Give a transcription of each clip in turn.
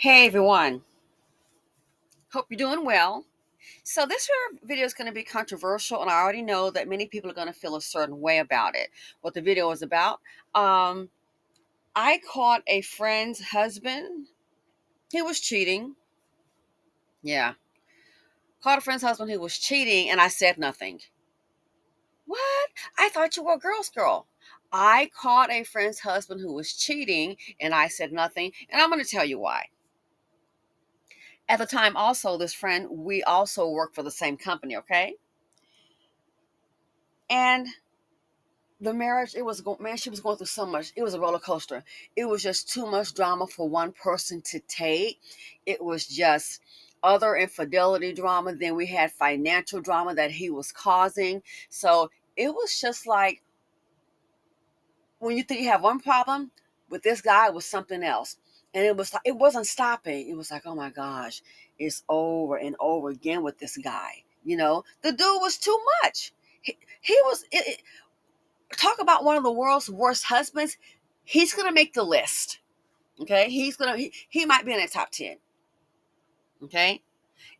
Hey everyone, hope you're doing well. So this here video is going to be controversial, and I already know that many people are going to feel a certain way about it. What the video is about, um, I caught a friend's husband. He was cheating. Yeah, caught a friend's husband who was cheating, and I said nothing. What? I thought you were a girl's girl. I caught a friend's husband who was cheating, and I said nothing, and I'm going to tell you why. At the time, also, this friend, we also work for the same company, okay? And the marriage, it was man, she was going through so much. It was a roller coaster. It was just too much drama for one person to take. It was just other infidelity drama. Then we had financial drama that he was causing. So it was just like, when you think you have one problem, with this guy it was something else. And it was like, it wasn't stopping. It was like, oh my gosh, it's over and over again with this guy. The dude was too much. He was talk about one of the world's worst husbands. He's gonna make the list. Okay, he might be in the top 10. Okay,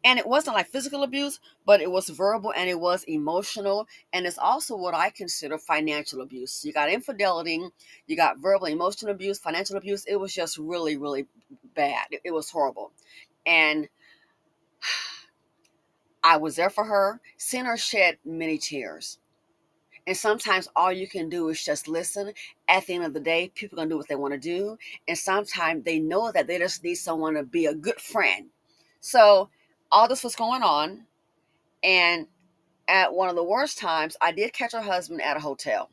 and it wasn't like physical abuse, but it was verbal and it was emotional, and it's also what I consider financial abuse. You got infidelity, you got verbal, emotional abuse, financial abuse. It was just really, really bad. It was horrible, and I was there for her, seeing her shed many tears. And sometimes all you can do is just listen. At the end of the day, people are going to do what they want to do. And sometimes they know that they just need someone to be a good friend. So all this was going on. And at one of the worst times, I did catch her husband at a hotel.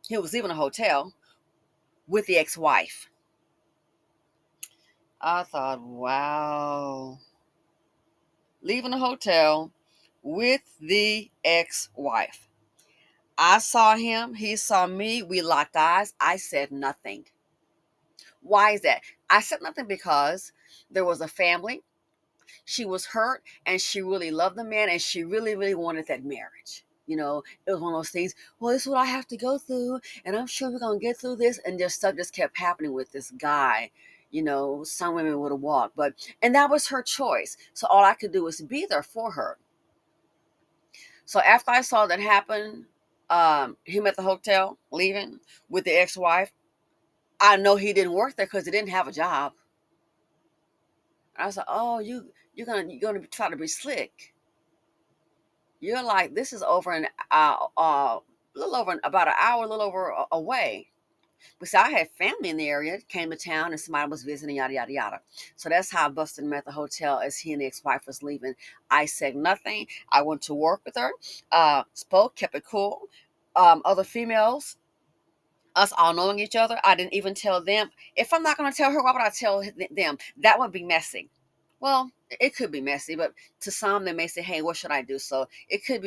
He was leaving a hotel with the ex-wife. I thought, wow. Leaving a hotel with the ex-wife. I saw him. He saw me. We locked eyes. I said nothing. Why is that? I said nothing because there was a family. She was hurt and she really loved the man and she really, really wanted that marriage. It was one of those things. Well, this is what I have to go through, and I'm sure we're gonna get through this. And just stuff just kept happening with this guy. Some women would have walked, and that was her choice. So all I could do was be there for her. So after I saw that happen, him at the hotel leaving with the ex-wife, I know he didn't work there because he didn't have a job. I was like, oh, you're gonna try to be slick. You're like, this is over little over about an hour, a little over away. But see, I had family in the area, came to town, and somebody was visiting, yada yada yada. So that's how I busted him at the hotel as he and the ex-wife was leaving. I said nothing. I went to work with her, spoke, kept it cool. Other females, us all knowing each other, I didn't even tell them. If I'm not going to tell her, why would I tell them? That would be messy. Well, it could be messy, but to some they may say, hey, what should I do? So it could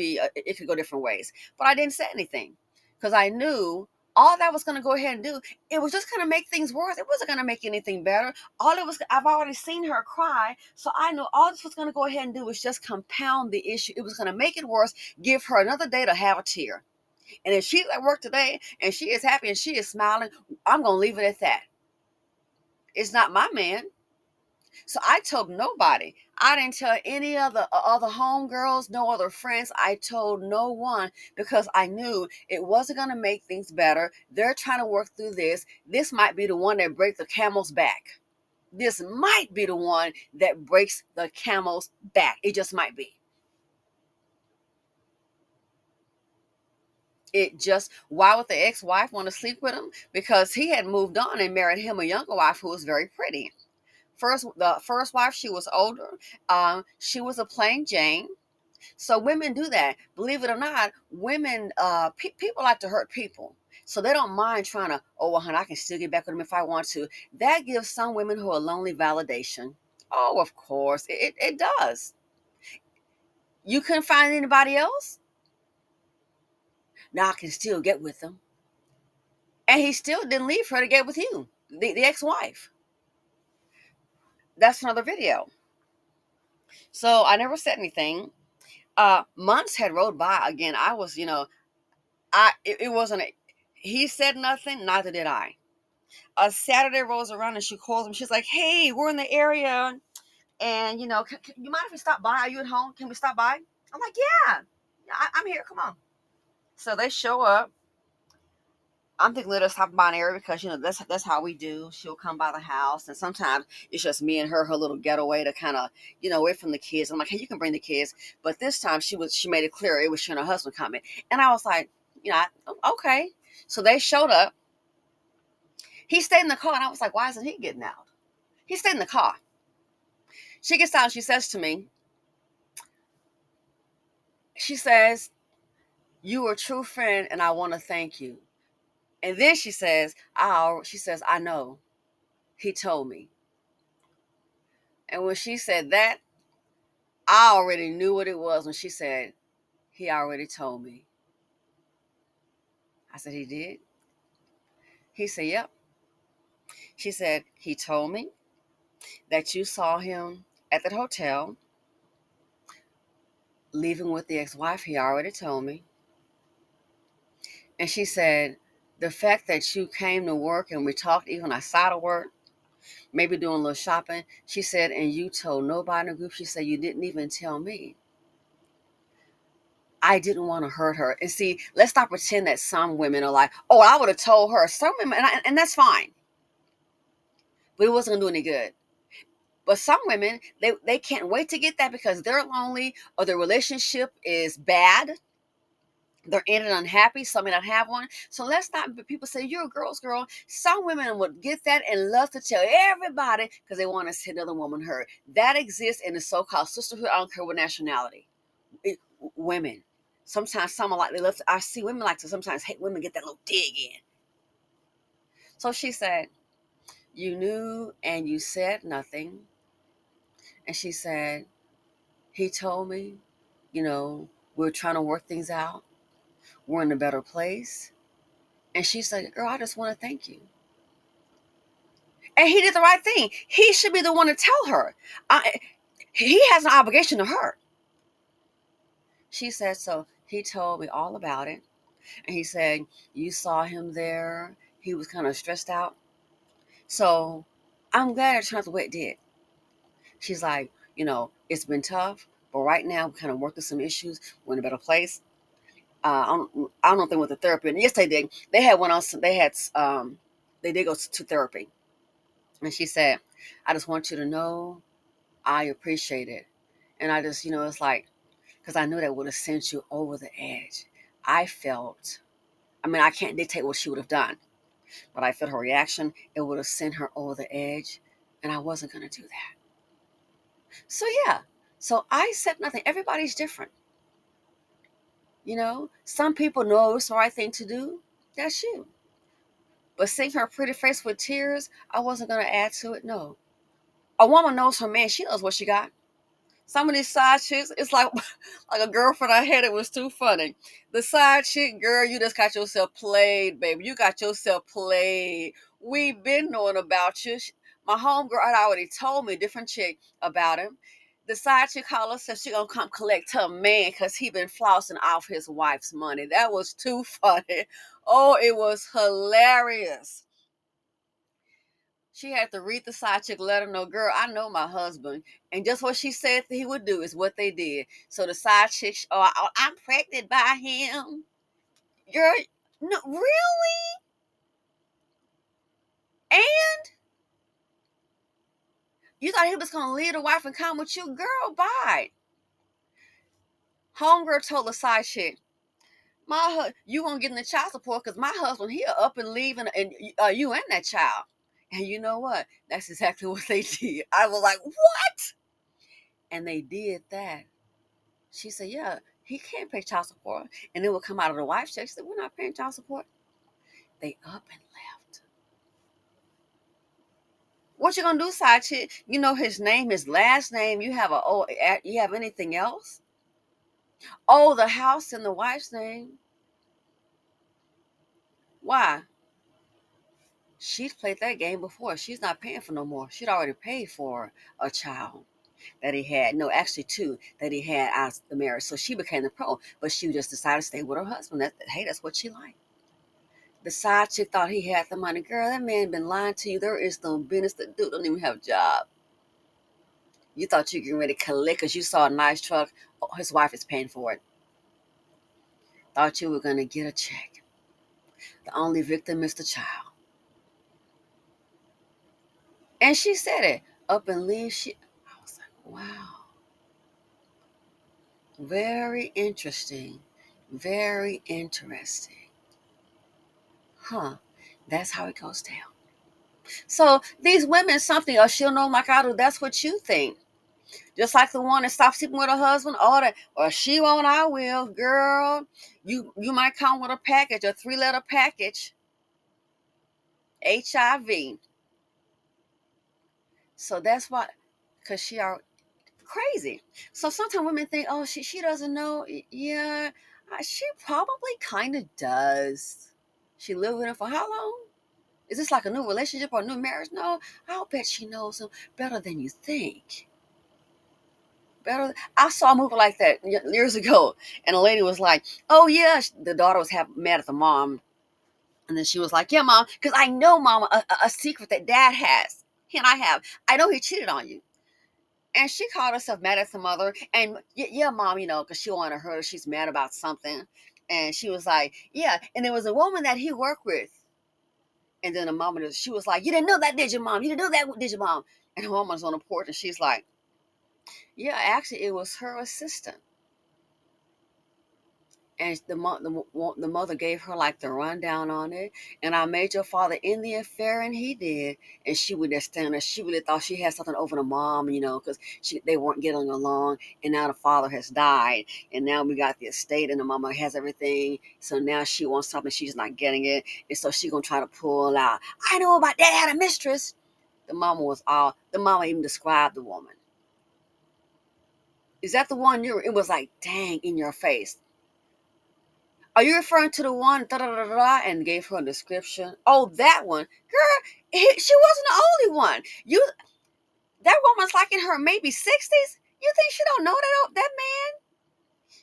go different ways. But I didn't say anything because I knew all that was going to go ahead and do, it was just going to make things worse. It wasn't going to make anything better. All it was, I've already seen her cry, so I know all this was going to go ahead and do was just compound the issue. It was going to make it worse, give her another day to have a tear. And if she's at work today and she is happy and she is smiling, I'm going to leave it at that. It's not my man. So I told nobody. I didn't tell any other homegirls, no other friends. I told no one because I knew it wasn't going to make things better. They're trying to work through this. This might be the one that breaks the camel's back. This might be the one that breaks the camel's back. It just might be. Why would the ex-wife want to sleep with him? Because he had moved on and married him a younger wife who was very pretty. The first wife, she was older. She was a plain Jane. So women do that. Believe it or not, women, people like to hurt people. So they don't mind trying to, oh, well, honey, I can still get back with him if I want to. That gives some women who are lonely validation. Oh, of course, it does. You couldn't find anybody else? Now I can still get with them. And he still didn't leave her to get with you, the ex-wife. That's another video. So I never said anything. Months had rolled by. Again, I was, it wasn't. He said nothing, neither did I. A Saturday rolls around and she calls him. She's like, "Hey, we're in the area, and you mind if we stop by? Are you at home? Can we stop by?" I'm like, "Yeah, I'm here. Come on." So they show up. I'm thinking let us stop by an area because that's how we do. She'll come by the house, and sometimes it's just me and her little getaway to kind of away from the kids. I'm like, "Hey, you can bring the kids," but this time she made it clear it was she and her husband coming, and I was like, okay. So they showed up. He stayed in the car, and I was like, "Why isn't he getting out?" He stayed in the car. She gets out and she says to me, she says, "You were a true friend, and I want to thank you." And then she says, "I know. He told me." And when she said that, I already knew what it was when she said, "He already told me." I said, "He did?" He said, "Yep." She said, "He told me that you saw him at that hotel leaving with the ex-wife. He already told me." And she said, "The fact that you came to work and we talked even outside of work, maybe doing a little shopping," she said, "and you told nobody in the group." She said, "You didn't even tell me." I didn't want to hurt her. And see, let's not pretend that some women are like, "Oh, I would have told her." Some women, and that's fine, but it wasn't going to do any good. But some women, they can't wait to get that because they're lonely or their relationship is bad. They're in and unhappy. Some may not have one. So let's not, people say, "You're a girl's girl." Some women would get that and love to tell everybody because they want to see another woman hurt. That exists in the so-called sisterhood. I don't care what nationality. Women. Sometimes some are like, they love to, I see women like to sometimes hate women get that little dig in. So she said, "You knew and you said nothing." And she said, "He told me, we're trying to work things out. We're in a better place." And she said, "Girl, I just want to thank you." And he did the right thing. He should be the one to tell her. He has an obligation to her. She said, "So he told me all about it." And he said, "You saw him there. He was kind of stressed out. So I'm glad it turned out the way it did." She's like, "It's been tough, but right now we're kind of working some issues. We're in a better place." I don't know if they went to therapy. And yes, they did. They had one else. They did go to therapy. And she said, "I just want you to know I appreciate it." And I just, it's like, because I knew that would have sent you over the edge. I can't dictate what she would have done, but I felt her reaction. It would have sent her over the edge. And I wasn't going to do that. So, yeah. So I said nothing. Everybody's different. Some people know it's the right thing to do. That's you. But seeing her pretty face with tears, I wasn't going to add to it. No. A woman knows her man. She knows what she got. Some of these side chicks, it's like like a girlfriend I had. It was too funny. The side chick, girl, you just got yourself played, baby. You got yourself played. We been knowing about you. My homegirl had already told me, different chick, about him. The side chick caller said she gonna come collect her man because he been flossing off his wife's money. That was too funny. Oh, it was hilarious. She had to read the side chick, let her know, "Girl, I know my husband." And just what she said that he would do is what they did. So the side chick, "Oh, I'm pregnant by him." Girl, no, really? And you thought he was going to leave the wife and come with you? Girl, bye. Homegirl told the side chick, "You won't get in the child support because my husband, he'll up and leave and you and that child." And you know what? That's exactly what they did. I was like, "What?" And they did that. She said, "Yeah, he can't pay child support." And it would come out of the wife's check. She said, "We're not paying child support." They up and left. What you gonna do, side chick? You know his name, his last name. You have anything else? Oh, the house in the wife's name. Why? She's played that game before. She's not paying for no more. She'd already paid for a child that he had. No, actually two that he had out of the marriage. So she became the pro, but she just decided to stay with her husband. Hey, that's what she liked. The side chick thought he had the money. Girl, that man been lying to you. There is no business. The dude don't even have a job. You thought you were getting ready to collect because you saw a nice truck. Oh, his wife is paying for it. Thought you were going to get a check. The only victim is the child. And she said it. Up and leave. I was like, wow. Very interesting. Very interesting. Huh. That's how it goes down. So these women, something else she'll know like I do. That's what you think. Just like the one that stopped sleeping with her husband, or she won't, I will, girl. You might come with a package, a 3-letter package, HIV. So that's why, because she are crazy. So sometimes women think, oh, she doesn't know. Yeah, she probably kind of does. She lived with him for how long? Is this like a new relationship or a new marriage? No, I'll bet she knows him better than you think. Better. I saw a movie like that years ago, and a lady was like, "Oh yeah," the daughter was mad at the mom, and then she was like, "Yeah, mom, because I know, mama, a secret that dad has, he and I have. I know he cheated on you." And she called herself mad at the mother, and yeah, mom, because she wanted her, she's mad about something, and she was like, "Yeah," and there was a woman that he worked with, and then the mama, she was like, "You didn't know that, did you, mom? You didn't know that, did you, mom?" And her mom was on the porch, and she's like, "Yeah, actually, it was her assistant." And the mother gave her like the rundown on it. And I made your father in the affair, and he did. And she would just stand there. She really thought she had something over the mom, because they weren't getting along. And now the father has died, and now we got the estate, and the mama has everything. So now she wants something, she's not getting it, and so she gonna try to pull out. I know about dad had a mistress. The mama was all. The mama even described the woman. Is that the one you? It was like, dang, in your face. Are you referring to the one da da da da and gave her a description? Oh, that one, girl. She wasn't the only one. That woman's like in her maybe 60s. You think she don't know that man?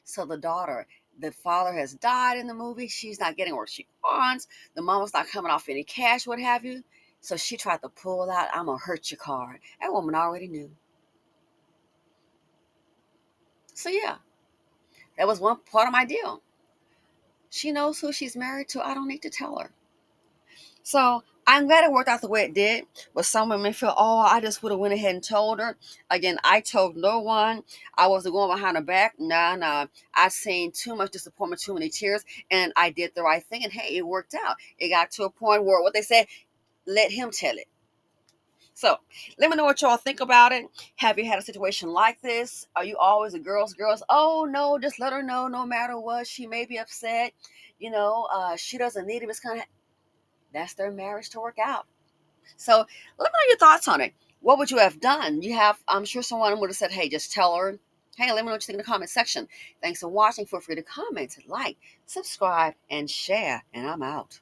So the father has died in the movie. She's not getting what she wants. The mama's not coming off any cash, what have you. So she tried to pull out, "I'm gonna hurt your card." That woman already knew. So yeah, that was one part of my deal. She knows who she's married to. I don't need to tell her. So I'm glad it worked out the way it did. But some women feel, oh, I just would have went ahead and told her. Again, I told no one. I wasn't going behind her back. Nah, nah. I seen too much disappointment, too many tears, and I did the right thing. And hey, it worked out. It got to a point where what they said, let him tell it. So let me know what y'all think about it. Have you had a situation like this? Are you always a girls? Oh no, just let her know no matter what. She may be upset. She doesn't need him. It's kind of that's their marriage to work out. So let me know your thoughts on it. What would you have done? I'm sure someone would have said, hey, just tell her. Hey, let me know what you think in the comment section. Thanks for watching. Feel free to comment, like, subscribe, and share. And I'm out.